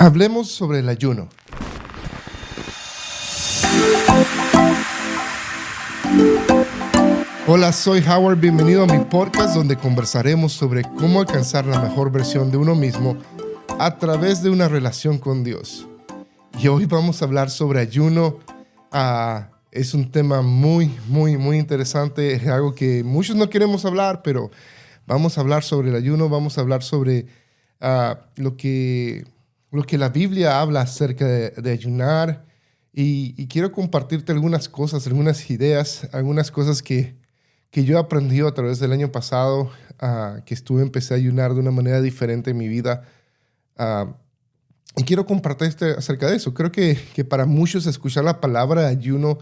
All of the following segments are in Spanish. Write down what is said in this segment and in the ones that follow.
Hablemos sobre el ayuno. Hola, soy Howard, bienvenido a mi podcast donde conversaremos sobre cómo alcanzar la mejor versión de uno mismo a través de una relación con Dios. Y hoy vamos a hablar sobre ayuno. Es un tema muy interesante, es algo que muchos no queremos hablar, pero vamos a hablar sobre el ayuno, vamos a hablar sobre lo que la Biblia habla acerca de ayunar y quiero compartirte algunas cosas, algunas ideas, algunas cosas que yo he aprendido a través del año pasado, que empecé a ayunar de una manera diferente en mi vida. Y quiero compartirte acerca de eso. Creo que para muchos escuchar la palabra ayuno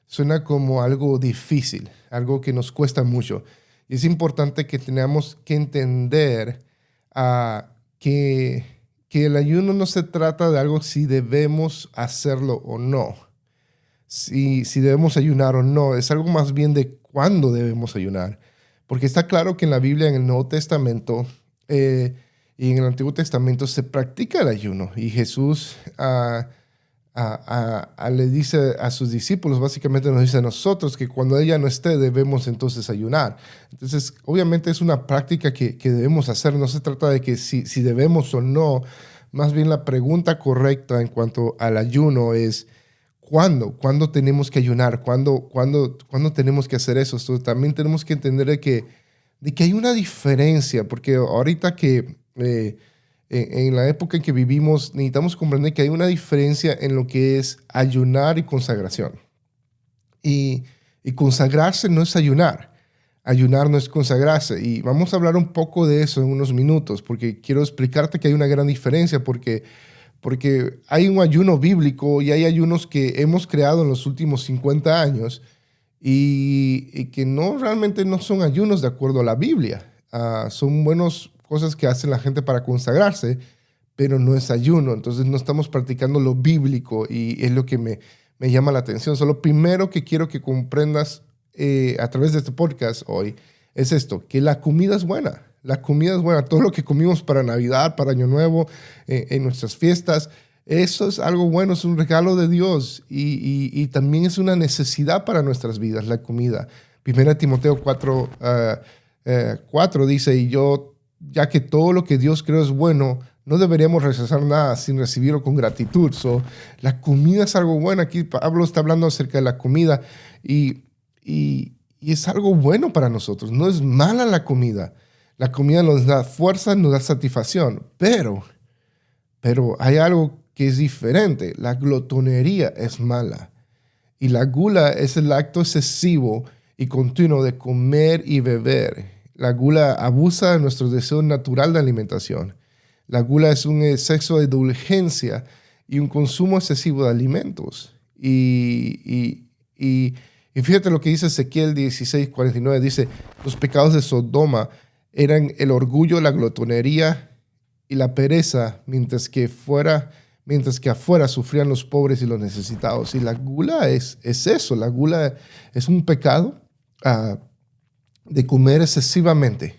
suena como algo difícil, algo que nos cuesta mucho. Y es importante que tengamos que entender que el ayuno no se trata de algo si debemos hacerlo o no, si debemos ayunar o no. Es algo más bien de cuándo debemos ayunar. Porque está claro que en la Biblia, en el Nuevo Testamento y en el Antiguo Testamento se practica el ayuno. Y Jesús le dice a sus discípulos, básicamente nos dice a nosotros, que cuando ella no esté debemos entonces ayunar. Entonces, obviamente es una práctica que debemos hacer. No se trata de que si debemos o no. Más bien la pregunta correcta en cuanto al ayuno es ¿cuándo? ¿Cuándo tenemos que ayunar? ¿Cuándo tenemos que hacer eso? Entonces, también tenemos que entender de que hay una diferencia, porque ahorita que en la época en que vivimos necesitamos comprender que hay una diferencia en lo que es ayunar y consagración. Y consagrarse no es ayunar. Ayunar no es consagrarse. Y vamos a hablar un poco de eso en unos minutos, porque quiero explicarte que hay una gran diferencia, porque hay un ayuno bíblico y hay ayunos que hemos creado en los últimos 50 años y que realmente no son ayunos de acuerdo a la Biblia. Son buenas cosas que hace la gente para consagrarse, pero no es ayuno. Entonces no estamos practicando lo bíblico y es lo que me llama la atención. Lo primero que quiero que comprendas a través de este podcast hoy es esto, que la comida es buena. La comida es buena. Todo lo que comimos para Navidad, para Año Nuevo, en nuestras fiestas, eso es algo bueno, es un regalo de Dios y también es una necesidad para nuestras vidas, la comida. 1 Timoteo 4 dice, y yo, ya que todo lo que Dios creó es bueno, no deberíamos rechazar nada sin recibirlo con gratitud. La comida es algo bueno. Aquí Pablo está hablando acerca de la comida y es algo bueno para nosotros. No es mala la comida. La comida nos da fuerza, nos da satisfacción, pero hay algo que es diferente. La glotonería es mala y la gula es el acto excesivo y continuo de comer y beber. La gula abusa de nuestro deseo natural de alimentación. La gula es un exceso de indulgencia y un consumo excesivo de alimentos. Y fíjate lo que dice Ezequiel 16:49. Dice, los pecados de Sodoma eran el orgullo, la glotonería y la pereza, mientras que afuera sufrían los pobres y los necesitados. Y la gula es eso. La gula es un pecado de comer excesivamente.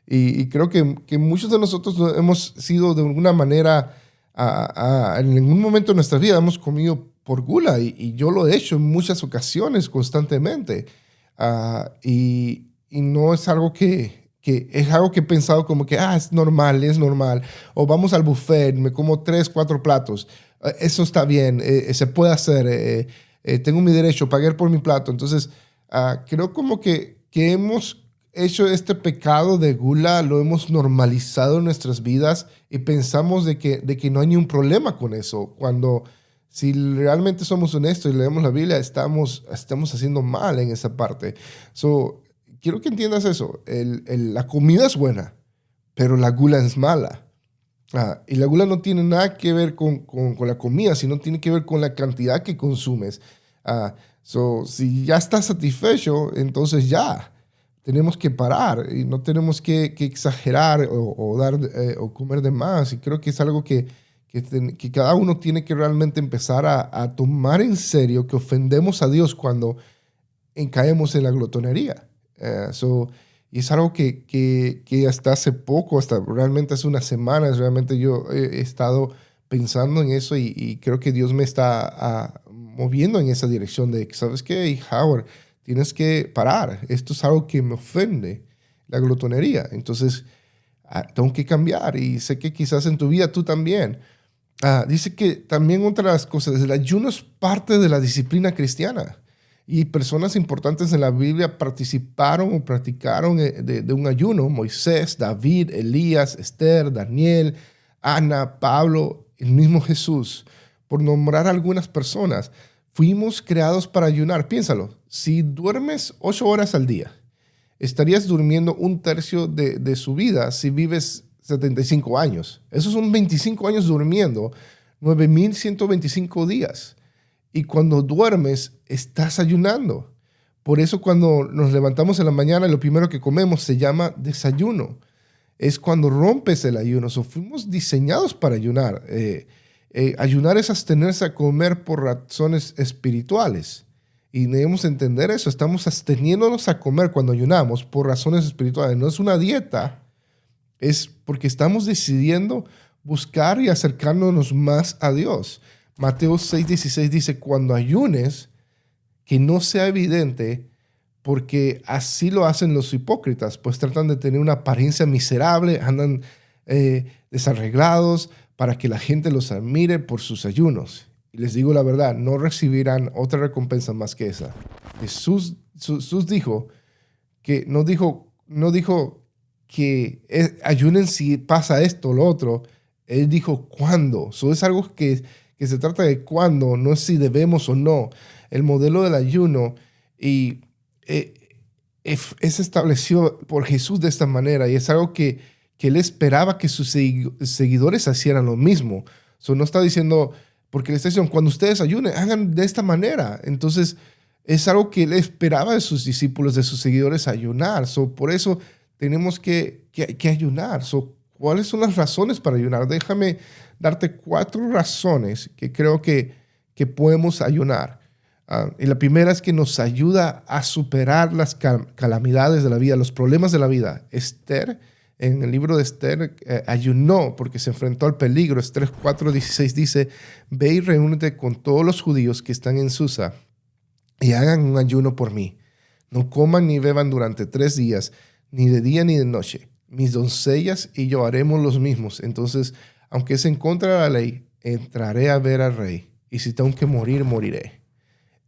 Y creo que muchos de nosotros hemos sido de alguna manera, en algún momento de nuestra vida hemos comido por gula y yo lo he hecho en muchas ocasiones constantemente. Y no es algo que es algo que he pensado como que es normal, o vamos al buffet, me como 3, 4 platos, eso está bien, se puede hacer, tengo mi derecho, pagar por mi plato. Entonces creo como que hemos hecho este pecado de gula, lo hemos normalizado en nuestras vidas y pensamos de que no hay ni un problema con eso, cuando si realmente somos honestos y leemos la Biblia, estamos haciendo mal en esa parte. Quiero que entiendas eso. La comida es buena, pero la gula es mala. Y la gula no tiene nada que ver con la comida, sino tiene que ver con la cantidad que consumes. Si ya estás satisfecho, entonces ya tenemos que parar y no tenemos que exagerar o comer de más. Y creo que es algo que cada uno tiene que realmente empezar a tomar en serio, que ofendemos a Dios cuando caemos en la glotonería. Y es algo que hasta hace poco, hasta realmente hace unas semanas, realmente yo he estado pensando en eso y creo que Dios me está moviendo en esa dirección de, ¿sabes qué, Howard? Tienes que parar. Esto es algo que me ofende, la glotonería. Entonces, tengo que cambiar y sé que quizás en tu vida tú también. Dice que también otra de las cosas, el ayuno es parte de la disciplina cristiana y personas importantes en la Biblia participaron o practicaron de un ayuno. Moisés, David, Elías, Esther, Daniel, Ana, Pablo, el mismo Jesús, por nombrar algunas personas. Fuimos creados para ayunar. Piénsalo, si duermes 8 horas al día, estarías durmiendo un tercio de su vida si vives 75 años. Esos son 25 años durmiendo, 9,125 días. Y cuando duermes, estás ayunando. Por eso cuando nos levantamos en la mañana, lo primero que comemos se llama desayuno. Es cuando rompes el ayuno. Fuimos diseñados para ayunar. Ayunar es abstenerse a comer por razones espirituales. Y debemos entender eso. Estamos absteniéndonos a comer cuando ayunamos por razones espirituales. No es una dieta. Es porque estamos decidiendo buscar y acercarnos más a Dios. Mateo 6:16 dice, cuando ayunes, que no sea evidente, porque así lo hacen los hipócritas, pues tratan de tener una apariencia miserable, andan desarreglados para que la gente los admire por sus ayunos. Y les digo la verdad, no recibirán otra recompensa más que esa. Jesús dijo que no dijo que ayunen si pasa esto o lo otro. Él dijo cuándo. Eso es algo que se trata de cuándo, no es si debemos o no. El modelo del ayuno es establecido por Jesús de esta manera y es algo que él esperaba que sus seguidores hicieran lo mismo. No está diciendo, porque le está diciendo, cuando ustedes ayunen, hagan de esta manera. Entonces, es algo que él esperaba de sus discípulos, de sus seguidores, ayunar. Por eso tenemos que ayunar. ¿Cuáles son las razones para ayunar? Déjame darte 4 razones que creo que podemos ayunar. Y la primera es que nos ayuda a superar las calamidades de la vida, los problemas de la vida. Esther, en el libro de Esther, ayunó porque se enfrentó al peligro. Esther 4:16 dice, ve y reúnete con todos los judíos que están en Susa y hagan un ayuno por mí. No coman ni beban durante 3 días, ni de día ni de noche. Mis doncellas y yo haremos los mismos. Entonces, aunque es en contra de la ley, entraré a ver al rey. Y si tengo que morir, moriré.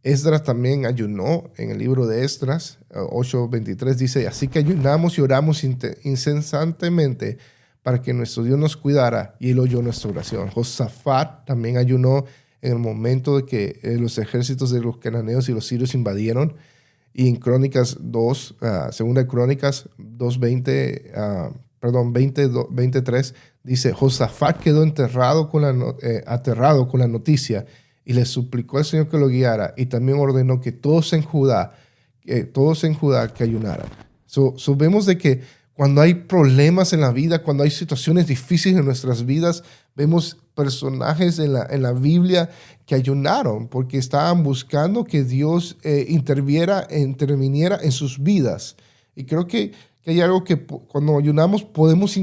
Esdras también ayunó en el libro de Esdras 8:23 dice, así que ayunamos y oramos incesantemente para que nuestro Dios nos cuidara y él oyó nuestra oración. Josafat también ayunó en el momento de que los ejércitos de los cananeos y los sirios invadieron. Y en Crónicas 2, segunda de Crónicas 23, dice, Josafat quedó aterrado con la noticia y le suplicó al Señor que lo guiara y también ordenó que todos en Judá que ayunaran. Vemos de que cuando hay problemas en la vida, cuando hay situaciones difíciles en nuestras vidas, vemos personajes en la Biblia que ayunaron porque estaban buscando que Dios interviniera en sus vidas. Y creo que hay algo que cuando ayunamos podemos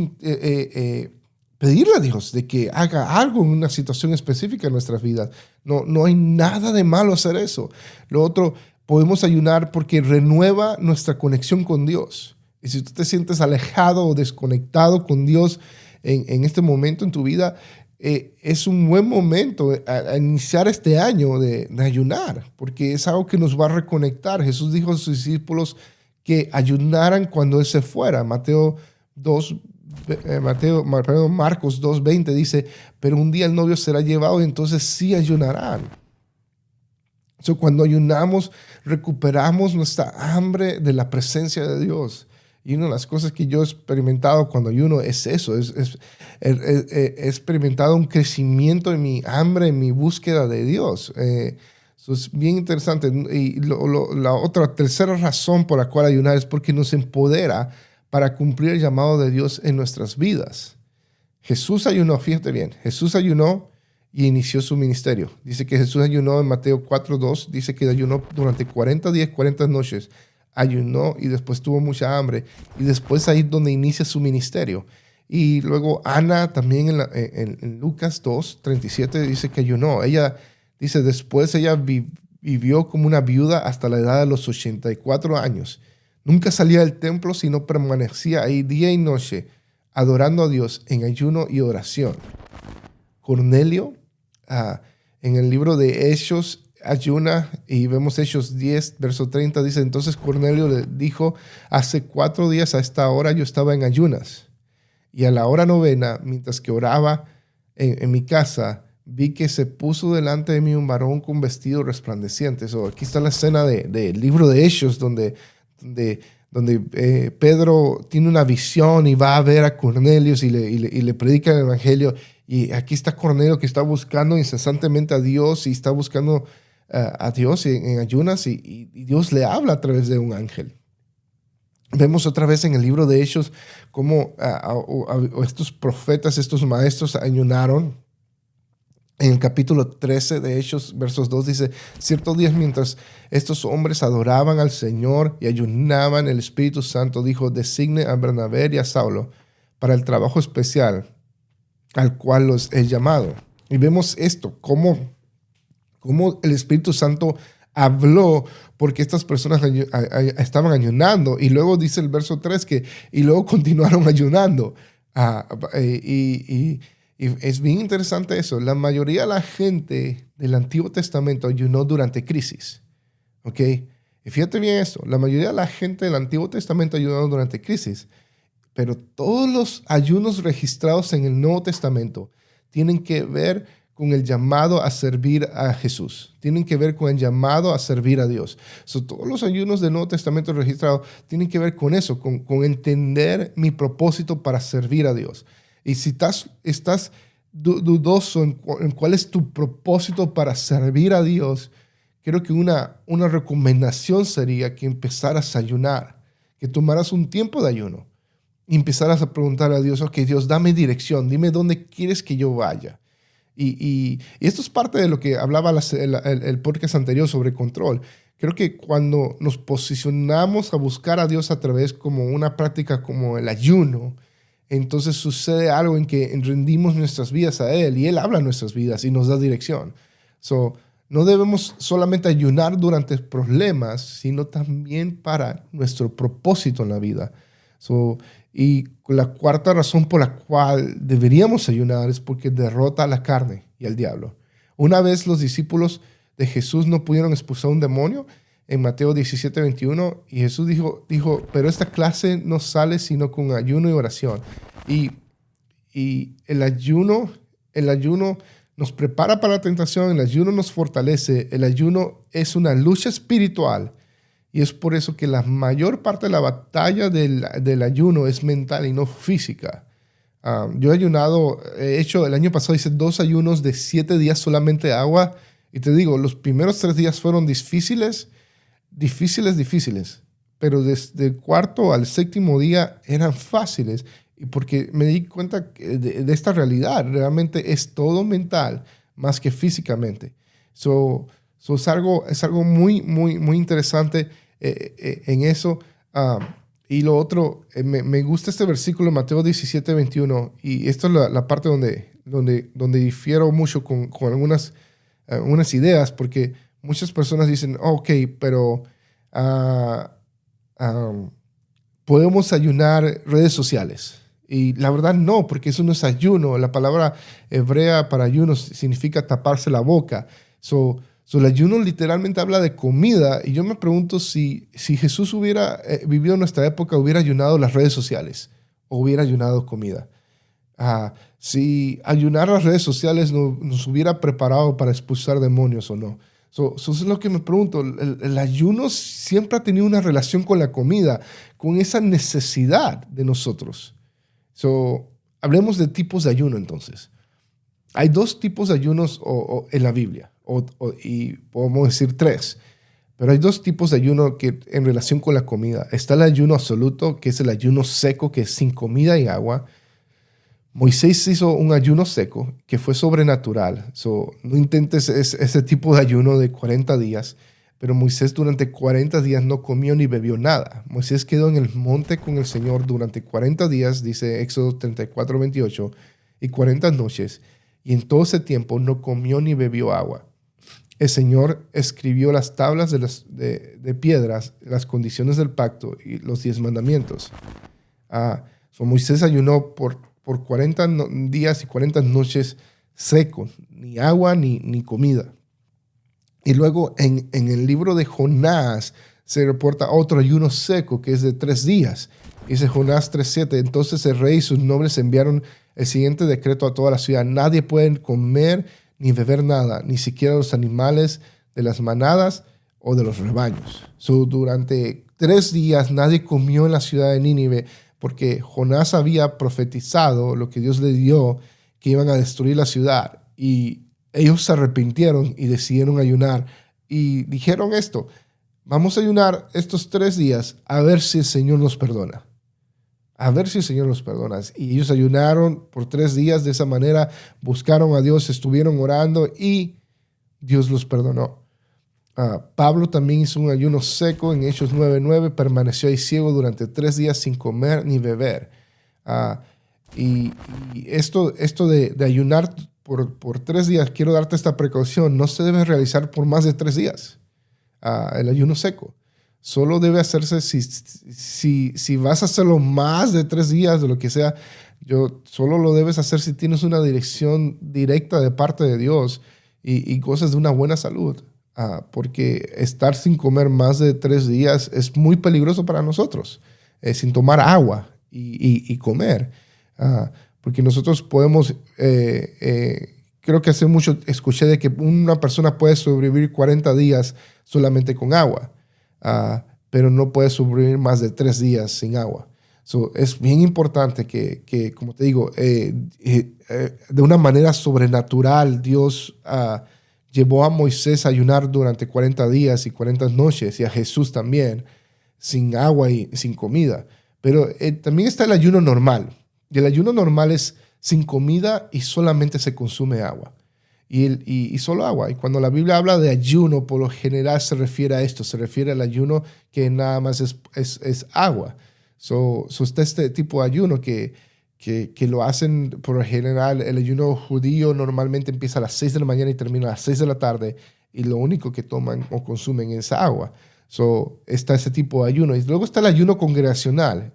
pedirle a Dios de que haga algo en una situación específica en nuestras vidas. No hay nada de malo hacer eso. Lo otro, podemos ayunar porque renueva nuestra conexión con Dios. Y si tú te sientes alejado o desconectado con Dios en este momento en tu vida, es un buen momento a iniciar este año de ayunar, porque es algo que nos va a reconectar. Jesús dijo a sus discípulos que ayunaran cuando Él se fuera. Marcos 2:20 dice, pero un día el novio será llevado y entonces sí ayunarán. Cuando ayunamos, recuperamos nuestra hambre de la presencia de Dios. Y una de las cosas que yo he experimentado cuando ayuno es eso, he experimentado un crecimiento en mi hambre, en mi búsqueda de Dios. Eso es bien interesante. Y la tercera razón por la cual ayunar es porque nos empodera para cumplir el llamado de Dios en nuestras vidas. Jesús ayunó, fíjate bien, Jesús ayunó y inició su ministerio. Dice que Jesús ayunó en Mateo 4:2, dice que ayunó durante 40 días, 40 noches, ayunó y después tuvo mucha hambre. Y después ahí es donde inicia su ministerio. Y luego Ana también en Lucas 2:37 dice que ayunó. Ella dice, después ella vivió como una viuda hasta la edad de los 84 años. Nunca salía del templo, sino permanecía ahí día y noche, adorando a Dios en ayuno y oración. Cornelio, en el libro de Hechos, ayuna, y vemos Hechos 10, verso 30, dice, entonces Cornelio le dijo, hace 4 días a esta hora yo estaba en ayunas, y a la hora novena, mientras que oraba en mi casa, vi que se puso delante de mí un varón con vestido resplandeciente. Aquí está la escena del libro de Hechos, donde Pedro tiene una visión y va a ver a Cornelio y le predica el evangelio. Y aquí está Cornelio que está buscando incesantemente a Dios y está buscando a Dios en ayunas y Dios le habla a través de un ángel. Vemos otra vez en el libro de Hechos cómo estos profetas, estos maestros ayunaron. En el capítulo 13 de Hechos, versos 2, dice, ciertos días mientras estos hombres adoraban al Señor y ayunaban, el Espíritu Santo dijo, designe a Bernabé y a Saulo para el trabajo especial al cual los he llamado. Y vemos esto, cómo el Espíritu Santo habló porque estas personas estaban ayunando. Y luego dice el verso 3 y luego continuaron ayunando. Y es bien interesante eso. La mayoría de la gente del Antiguo Testamento ayunó durante crisis. ¿Ok? Y fíjate bien esto. La mayoría de la gente del Antiguo Testamento ayunó durante crisis. Pero todos los ayunos registrados en el Nuevo Testamento tienen que ver con el llamado a servir a Jesús. Tienen que ver con el llamado a servir a Dios. Todos los ayunos del Nuevo Testamento registrados tienen que ver con eso, con entender mi propósito para servir a Dios. Y si estás dudoso en cuál es tu propósito para servir a Dios, creo que una recomendación sería que empezaras a ayunar, que tomaras un tiempo de ayuno y empezaras a preguntar a Dios, ok, Dios, dame dirección, dime dónde quieres que yo vaya. Y esto es parte de lo que hablaba el podcast anterior sobre control. Creo que cuando nos posicionamos a buscar a Dios a través como una práctica como el ayuno, entonces sucede algo en que rendimos nuestras vidas a Él y Él habla en nuestras vidas y nos da dirección. No debemos solamente ayunar durante problemas, sino también para nuestro propósito en la vida. Y la cuarta razón por la cual deberíamos ayunar es porque derrota a la carne y al diablo. Una vez los discípulos de Jesús no pudieron expulsar un demonio en Mateo 17:21 y Jesús dijo, pero esta clase no sale sino con ayuno y oración. Y el ayuno nos prepara para la tentación, el ayuno nos fortalece, el ayuno es una lucha espiritual. Y es por eso que la mayor parte de la batalla del ayuno es mental y no física. Yo he ayunado, he hecho el año pasado, hice 2 ayunos de 7 días solamente de agua. Y te digo, los primeros 3 días fueron difíciles. Pero desde el cuarto al 7º día eran fáciles. Y porque me di cuenta de esta realidad, realmente es todo mental más que físicamente. Es algo muy, muy, muy interesante. En eso. Y lo otro, me gusta este versículo de Mateo 17:21 y esto es la parte donde difiero mucho con algunas ideas, porque muchas personas dicen, ok, pero podemos ayunar redes sociales. Y la verdad no, porque eso no es ayuno. La palabra hebrea para ayuno significa taparse la boca. El ayuno literalmente habla de comida y yo me pregunto si Jesús hubiera vivido en nuestra época, hubiera ayunado las redes sociales o hubiera ayunado comida. Si ayunar las redes sociales nos hubiera preparado para expulsar demonios o no. Eso es lo que me pregunto. El ayuno siempre ha tenido una relación con la comida, con esa necesidad de nosotros. Hablemos de tipos de ayuno entonces. Hay 2 tipos de ayunos en la Biblia. Y podemos decir 3, pero hay 2 tipos de ayuno que en relación con la comida. Está el ayuno absoluto, que es el ayuno seco, que es sin comida y agua. Moisés hizo un ayuno seco que fue sobrenatural. No intentes ese tipo de ayuno de 40 días. Pero Moisés durante 40 días no comió ni bebió nada. Moisés quedó en el monte con el Señor durante 40 días, dice Éxodo 34:28, y 40 noches. Y en todo ese tiempo no comió ni bebió agua. El Señor escribió las tablas de piedras, las condiciones del pacto y los 10 mandamientos. Moisés ayunó por 40 días y 40 noches seco, ni agua ni comida. Y luego en el libro de Jonás se reporta otro ayuno seco que es de 3 días. Dice Jonás 3:7, entonces el rey y sus nobles enviaron el siguiente decreto a toda la ciudad: nadie puede comer ni beber nada, ni siquiera los animales de las manadas o de los rebaños. Durante 3 días nadie comió en la ciudad de Nínive porque Jonás había profetizado lo que Dios le dio, que iban a destruir la ciudad. Y ellos se arrepintieron y decidieron ayunar. Y dijeron esto: vamos a ayunar estos 3 días a ver si el Señor nos perdona. A ver si el Señor nos perdona. Y ellos ayunaron por 3 días de esa manera, buscaron a Dios, estuvieron orando y Dios los perdonó. Pablo también hizo un ayuno seco en Hechos 9:9, permaneció ahí ciego durante 3 días sin comer ni beber. Y esto de ayunar por 3 días, quiero darte esta precaución: no se debe realizar por más de 3 días el ayuno seco. Solo debe hacerse si vas a hacerlo más de 3 días, de lo que sea. Solo lo debes hacer si tienes una dirección directa de parte de Dios y gozas de una buena salud. Porque estar sin comer más de 3 días es muy peligroso para nosotros, sin tomar agua y comer. Porque nosotros podemos, creo que hace mucho escuché de que una persona puede sobrevivir 40 días solamente con agua, pero no puede sobrevivir más de 3 días sin agua. Es bien importante que, como te digo, de una manera sobrenatural Dios llevó a Moisés a ayunar durante 40 días y 40 noches, y a Jesús también, sin agua y sin comida. Pero también está el ayuno normal. Y el ayuno normal es sin comida y solamente se consume agua. Y solo agua. Y cuando la Biblia habla de ayuno, por lo general se refiere a esto. Se refiere al ayuno que nada más es agua. Está este tipo de ayuno que lo hacen por lo general. El ayuno judío normalmente empieza a las 6 de la mañana y termina a las 6 de la tarde. Y lo único que toman o consumen es agua. Está ese tipo de ayuno. Y luego está el ayuno congregacional.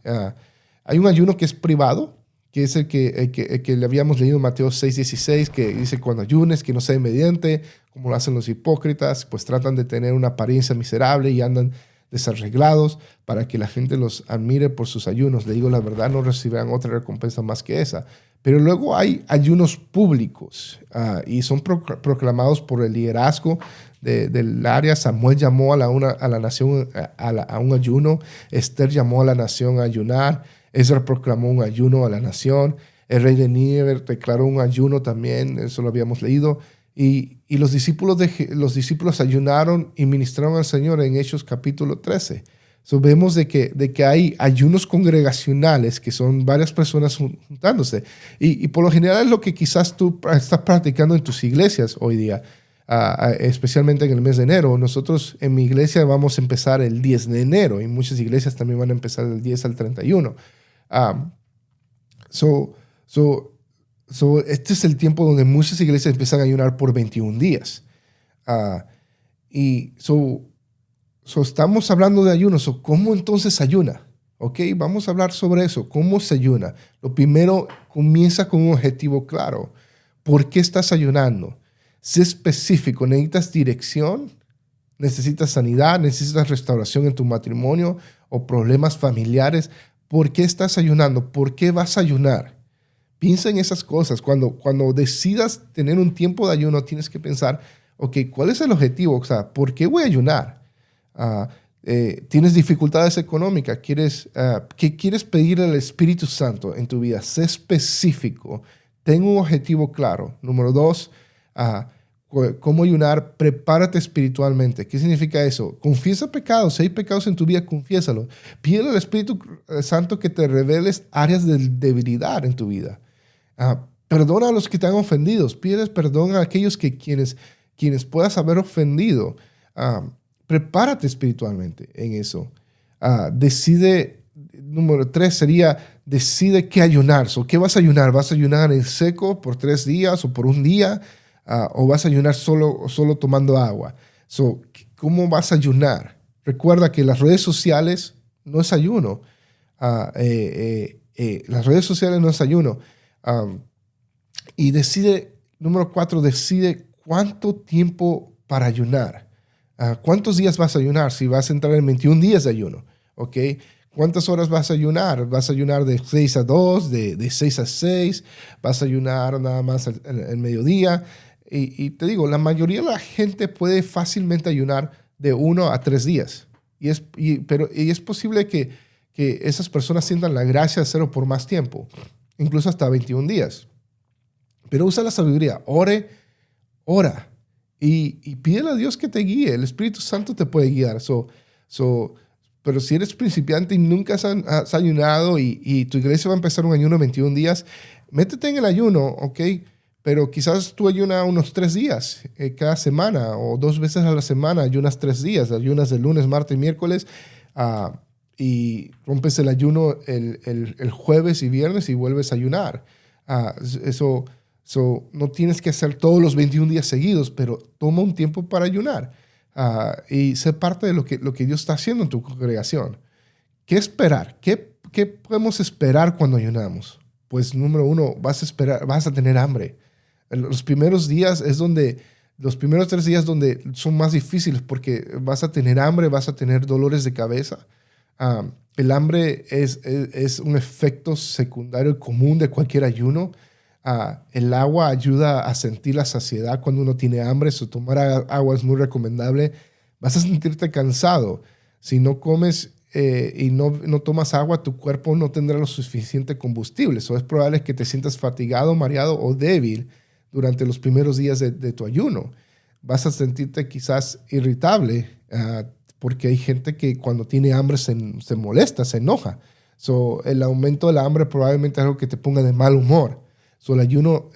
Hay un ayuno que es privado, que es el que le habíamos leído en Mateo 6:16, que dice: cuando ayunes, que no sea inmediente, como lo hacen los hipócritas, pues tratan de tener una apariencia miserable y andan desarreglados para que la gente los admire por sus ayunos. Le digo la verdad, no recibirán otra recompensa más que esa. Pero luego hay ayunos públicos y son proclamados por el liderazgo del área. Samuel llamó a la nación a un ayuno. Esther llamó a la nación a ayunar. Ezra proclamó un ayuno a la nación. El rey de Nínive declaró un ayuno también, eso lo habíamos leído. Y los discípulos ayunaron y ministraron al Señor en Hechos capítulo 13. Vemos de que hay ayunos congregacionales, que son varias personas juntándose. Y por lo general es lo que quizás tú estás practicando en tus iglesias hoy día, especialmente en el mes de enero. Nosotros en mi iglesia vamos a empezar el 10 de enero y muchas iglesias también van a empezar del 10 al 31. Este es el tiempo donde muchas iglesias empiezan a ayunar por 21 días. Estamos hablando de ayuno. ¿Cómo entonces ayuna? Vamos a hablar sobre eso. ¿Cómo se ayuna? Lo primero, comienza con un objetivo claro. ¿Por qué estás ayunando? Sé específico. ¿Necesitas dirección? ¿Necesitas sanidad? ¿Necesitas restauración en tu matrimonio o problemas familiares? ¿Por qué estás ayunando? ¿Por qué vas a ayunar? Piensa en esas cosas. Cuando decidas tener un tiempo de ayuno, tienes que pensar, ¿cuál es el objetivo? O sea, ¿por qué voy a ayunar? ¿Tienes dificultades económicas? ¿Qué quieres pedir al Espíritu Santo en tu vida? Sé específico. Ten un objetivo claro. Número 2, ¿cómo ayunar? Prepárate espiritualmente. ¿Qué significa eso? Confiesa pecados. Si hay pecados en tu vida, confiésalo. Pídele al Espíritu Santo que te reveles áreas de debilidad en tu vida. Perdona a los que te han ofendido. Pídeles perdón a aquellos quienes puedas haber ofendido. prepárate espiritualmente en eso. Número 3 sería, decide qué ayunar. ¿Qué vas a ayunar? ¿Vas a ayunar en seco por 3 días o por un día? ¿O vas a ayunar solo tomando agua? ¿Cómo vas a ayunar? Recuerda que las redes sociales no es ayuno. Las redes sociales no es ayuno. Y número 4, decide cuánto tiempo para ayunar. ¿Cuántos días vas a ayunar? Si vas a entrar en 21 días de ayuno, ¿ok? ¿Cuántas horas vas a ayunar? ¿Vas a ayunar de 6 a 2, de 6 a 6? ¿Vas a ayunar nada más el mediodía? Y te digo, la mayoría de la gente puede fácilmente ayunar de 1 a 3 días. Y es posible que esas personas sientan la gracia de hacerlo por más tiempo, incluso hasta 21 días. Pero usa la sabiduría, ora y pídele a Dios que te guíe. El Espíritu Santo te puede guiar. Pero si eres principiante y nunca has ayunado y tu iglesia va a empezar un ayuno de 21 días, métete en el ayuno, ¿ok? Pero quizás tú ayunas unos 3 días cada semana o 2 veces a la semana, ayunas 3 días, ayunas el lunes, martes y miércoles y rompes el ayuno el jueves y viernes y vuelves a ayunar. No tienes que hacer todos los 21 días seguidos, pero toma un tiempo para ayunar y sé parte de lo que Dios está haciendo en tu congregación. ¿Qué esperar? ¿Qué podemos esperar cuando ayunamos? Pues número 1, vas a tener hambre. Los primeros 3 días donde son más difíciles porque vas a tener hambre, vas a tener dolores de cabeza. El hambre es un efecto secundario común de cualquier ayuno. El agua ayuda a sentir la saciedad cuando uno tiene hambre. Tomar agua es muy recomendable. Vas a sentirte cansado. Si no comes y no tomas agua, tu cuerpo no tendrá lo suficiente combustible. Es probable que te sientas fatigado, mareado o débil durante los primeros días de tu ayuno. Vas a sentirte quizás irritable porque hay gente que cuando tiene hambre se molesta, se enoja. El aumento de la hambre probablemente es algo que te ponga de mal humor. El ayuno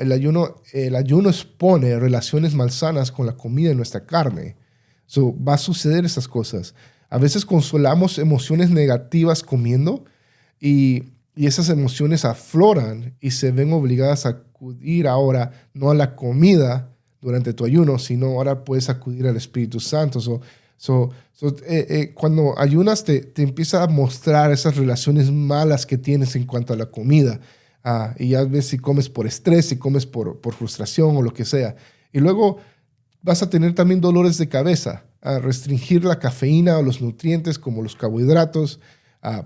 expone relaciones malsanas con la comida de nuestra carne. Va a suceder esas cosas. A veces consolamos emociones negativas comiendo y esas emociones afloran y se ven obligadas a acudir ahora no a la comida durante tu ayuno, sino ahora puedes acudir al Espíritu Santo. Cuando ayunas te empieza a mostrar esas relaciones malas que tienes en cuanto a la comida. Y ya ves si comes por estrés, si comes por frustración o lo que sea. Y luego vas a tener también dolores de cabeza. Restringir la cafeína o los nutrientes como los carbohidratos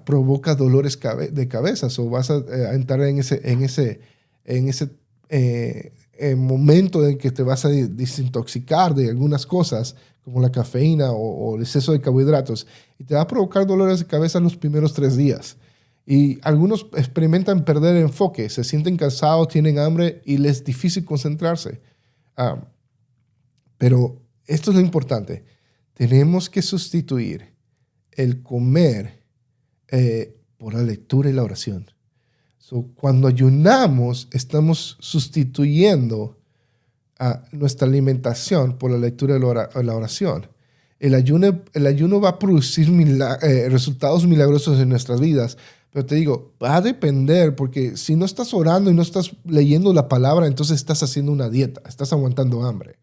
provoca dolores de cabeza. Vas a entrar en ese momento en que te vas a desintoxicar de algunas cosas como la cafeína o el exceso de carbohidratos. Y te va a provocar dolores de cabeza en los primeros 3 días. Y algunos experimentan perder el enfoque, se sienten cansados, tienen hambre y les es difícil concentrarse. Pero esto es lo importante. Tenemos que sustituir el comer por la lectura y la oración. Cuando ayunamos, estamos sustituyendo nuestra alimentación por la lectura y la oración. El ayuno va a producir resultados milagrosos en nuestras vidas. Pero te digo, va a depender, porque si no estás orando y no estás leyendo la palabra, entonces estás haciendo una dieta, estás aguantando hambre.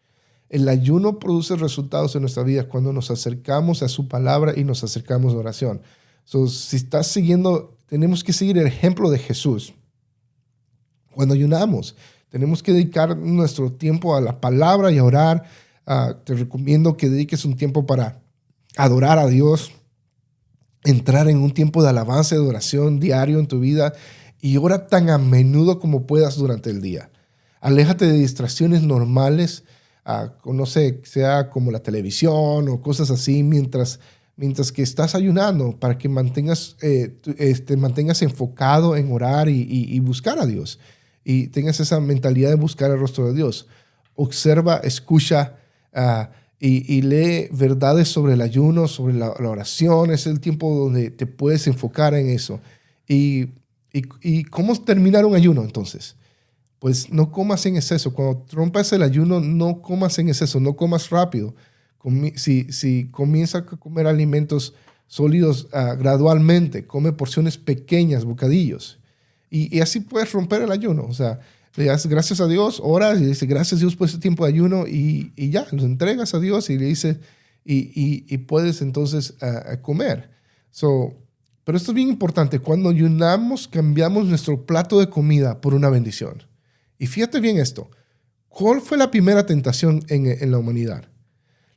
El ayuno produce resultados en nuestra vida cuando nos acercamos a su palabra y nos acercamos a oración. Si estás tenemos que seguir el ejemplo de Jesús. Cuando ayunamos, tenemos que dedicar nuestro tiempo a la palabra y a orar. Te recomiendo que dediques un tiempo para adorar a Dios, entrar en un tiempo de alabanza y de oración diario en tu vida y ora tan a menudo como puedas durante el día. Aléjate de distracciones normales, no sé, sea como la televisión o cosas así mientras que estás ayunando para que te mantengas enfocado en orar y buscar a Dios y tengas esa mentalidad de buscar el rostro de Dios. Observa, escucha y lee verdades sobre el ayuno, sobre la oración. Es el tiempo donde te puedes enfocar en eso. ¿Y cómo terminar un ayuno entonces? Pues no comas en exceso. Cuando rompas el ayuno, no comas en exceso, no comas rápido. Si comienza a comer alimentos sólidos gradualmente, come porciones pequeñas, bocadillos. Y así puedes romper el ayuno. O sea, le das gracias a Dios, oras y dices gracias a Dios por ese tiempo de ayuno y ya, lo entregas a Dios y le dices, y puedes entonces comer. Pero esto es bien importante. Cuando ayunamos, cambiamos nuestro plato de comida por una bendición. Y fíjate bien esto. ¿Cuál fue la primera tentación en la humanidad?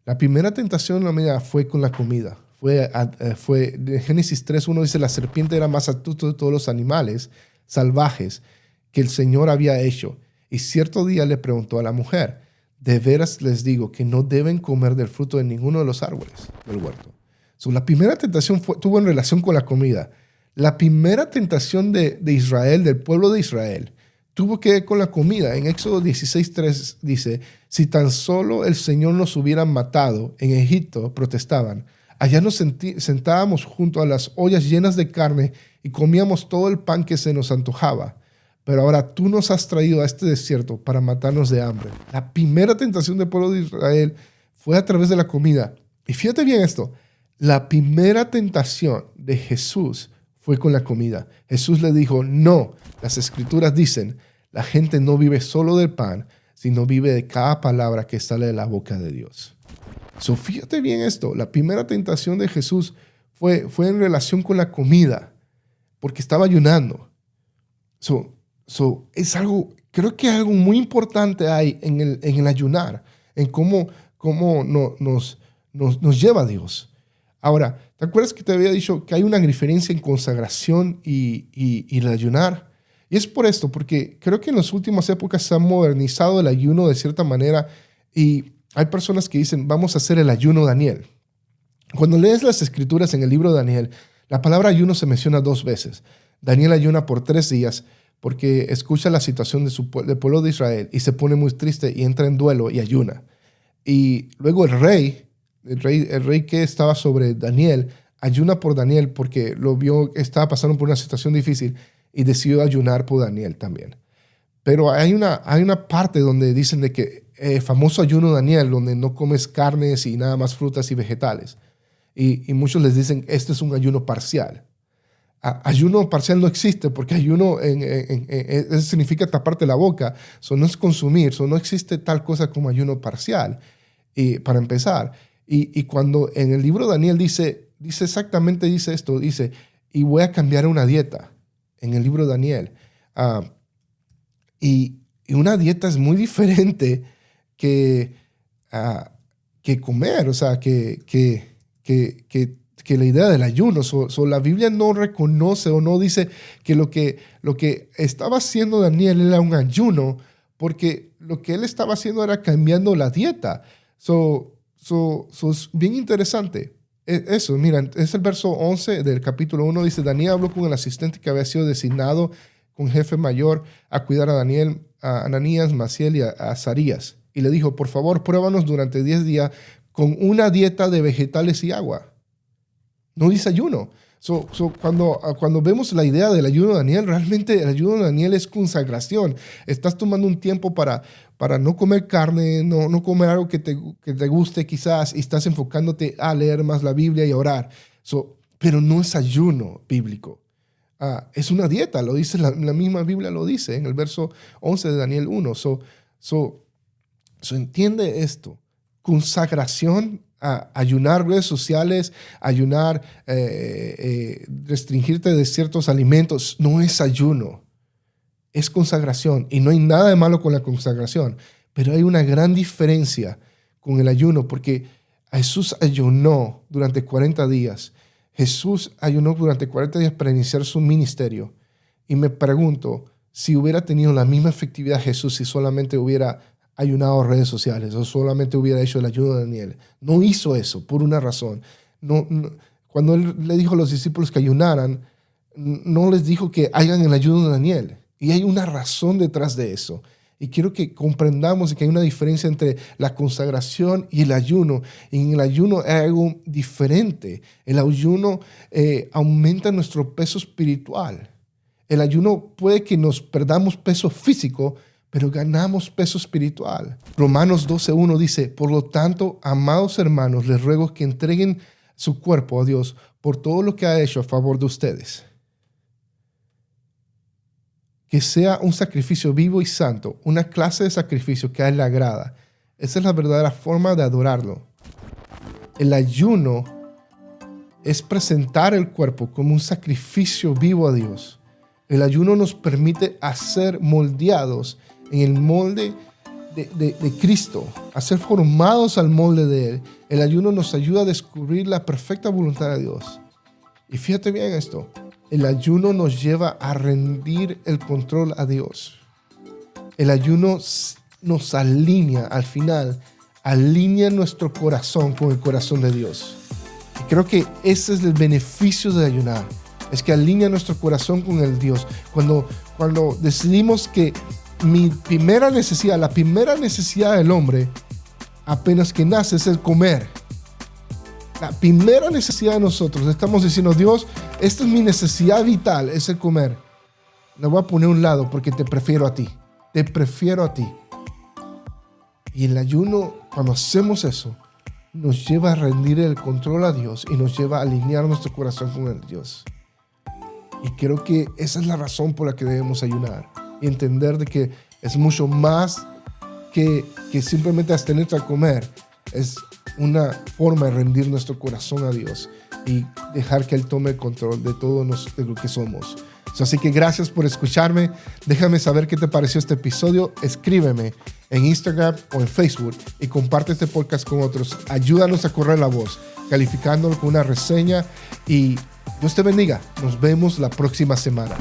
La primera tentación en la humanidad fue con la comida. Fue de Génesis 3:1 dice, la serpiente era más astuta de todos los animales salvajes que el Señor había hecho. Y cierto día le preguntó a la mujer, de veras les digo que no deben comer del fruto de ninguno de los árboles del huerto. La primera tentación tuvo en relación con la comida. La primera tentación de Israel, del pueblo de Israel, tuvo que ver con la comida. En Éxodo 16:3 dice, si tan solo el Señor nos hubiera matado en Egipto, protestaban, allá nos sentábamos junto a las ollas llenas de carne y comíamos todo el pan que se nos antojaba. Pero ahora tú nos has traído a este desierto para matarnos de hambre. La primera tentación del pueblo de Israel fue a través de la comida. Y fíjate bien esto, la primera tentación de Jesús fue con la comida. Jesús le dijo, no, las escrituras dicen, la gente no vive solo del pan, sino vive de cada palabra que sale de la boca de Dios. Fíjate bien esto, la primera tentación de Jesús fue en relación con la comida, porque estaba ayunando. Es algo, creo que algo muy importante hay en el ayunar, en cómo nos lleva a Dios. Ahora, ¿te acuerdas que te había dicho que hay una diferencia en consagración y el ayunar? Y es por esto, porque creo que en las últimas épocas se ha modernizado el ayuno de cierta manera y hay personas que dicen, vamos a hacer el ayuno Daniel. Cuando lees las escrituras en el libro de Daniel, la palabra ayuno se menciona 2 veces. Daniel ayuna por 3 días porque escucha la situación del pueblo de Israel y se pone muy triste y entra en duelo y ayuna. Y luego el rey que estaba sobre Daniel, ayuna por Daniel porque lo vio, estaba pasando por una situación difícil y decidió ayunar por Daniel también. Pero hay una parte donde dicen de que famoso ayuno de Daniel, donde no comes carnes y nada más frutas y vegetales. Y muchos les dicen, este es un ayuno parcial. Ayuno parcial no existe porque ayuno eso significa taparte la boca. Eso no es consumir. Eso no existe tal cosa como ayuno parcial. Para empezar. Y cuando en el libro de Daniel dice exactamente esto, dice, y voy a cambiar una dieta. En el libro de Daniel. Y una dieta es muy diferente que comer, o sea, que la idea del ayuno. La Biblia no reconoce o no dice que lo que estaba haciendo Daniel era un ayuno, porque lo que él estaba haciendo era cambiando la dieta. Es bien interesante. Eso, mira, es el verso 11 del capítulo 1, dice, Daniel habló con el asistente que había sido designado con jefe mayor a cuidar a Daniel, a Ananías, Maciel y a Azarías. Y le dijo, por favor, pruébanos durante 10 días con una dieta de vegetales y agua. No dice ayuno. Cuando vemos la idea del ayuno de Daniel, realmente el ayuno de Daniel es consagración. Estás tomando un tiempo para no comer carne, no comer algo que te guste quizás, y estás enfocándote a leer más la Biblia y a orar. Pero no es ayuno bíblico. Es una dieta, lo dice la misma Biblia, lo dice en el verso 11 de Daniel 1. Entiende esto. Consagración, ayunar redes sociales, ayunar, restringirte de ciertos alimentos, no es ayuno, es consagración. Y no hay nada de malo con la consagración, pero hay una gran diferencia con el ayuno, porque Jesús ayunó durante 40 días. Jesús ayunó durante 40 días para iniciar su ministerio. Y me pregunto si hubiera tenido la misma efectividad Jesús si solamente hubiera ayunado redes sociales o solamente hubiera hecho el ayuno de Daniel. No hizo eso por una razón. Cuando él le dijo a los discípulos que ayunaran, no les dijo que hagan el ayuno de Daniel. Y hay una razón detrás de eso. Y quiero que comprendamos que hay una diferencia entre la consagración y el ayuno. Y en el ayuno hay algo diferente. El ayuno aumenta nuestro peso espiritual. El ayuno puede que nos perdamos peso físico, pero ganamos peso espiritual. Romanos 12:1 dice, por lo tanto, amados hermanos, les ruego que entreguen su cuerpo a Dios por todo lo que ha hecho a favor de ustedes. Que sea un sacrificio vivo y santo, una clase de sacrificio que a Él le agrada. Esa es la verdadera forma de adorarlo. El ayuno es presentar el cuerpo como un sacrificio vivo a Dios. El ayuno nos permite ser moldeados en el molde de Cristo, a ser formados al molde de Él. El ayuno nos ayuda a descubrir la perfecta voluntad de Dios. Y fíjate bien esto, el ayuno nos lleva a rendir el control a Dios. El ayuno nos alinea al final, alinea nuestro corazón con el corazón de Dios. Y creo que ese es el beneficio de ayunar, es que alinea nuestro corazón con el Dios. Cuando decidimos que la primera necesidad del hombre, apenas que nace, es el comer. La primera necesidad de nosotros, estamos diciendo, Dios, esta es mi necesidad vital, es el comer. La voy a poner a un lado porque te prefiero a ti. Te prefiero a ti. Y el ayuno, cuando hacemos eso, nos lleva a rendir el control a Dios y nos lleva a alinear nuestro corazón con el Dios. Y creo que esa es la razón por la que debemos ayunar. Y entender de que es mucho más que simplemente abstenerse a comer. Es una forma de rendir nuestro corazón a Dios y dejar que Él tome el control de todo de lo que somos. Así que gracias por escucharme. Déjame saber qué te pareció este episodio. Escríbeme en Instagram o en Facebook y comparte este podcast con otros. Ayúdanos a correr la voz, calificándolo con una reseña, y Dios te bendiga. Nos vemos la próxima semana.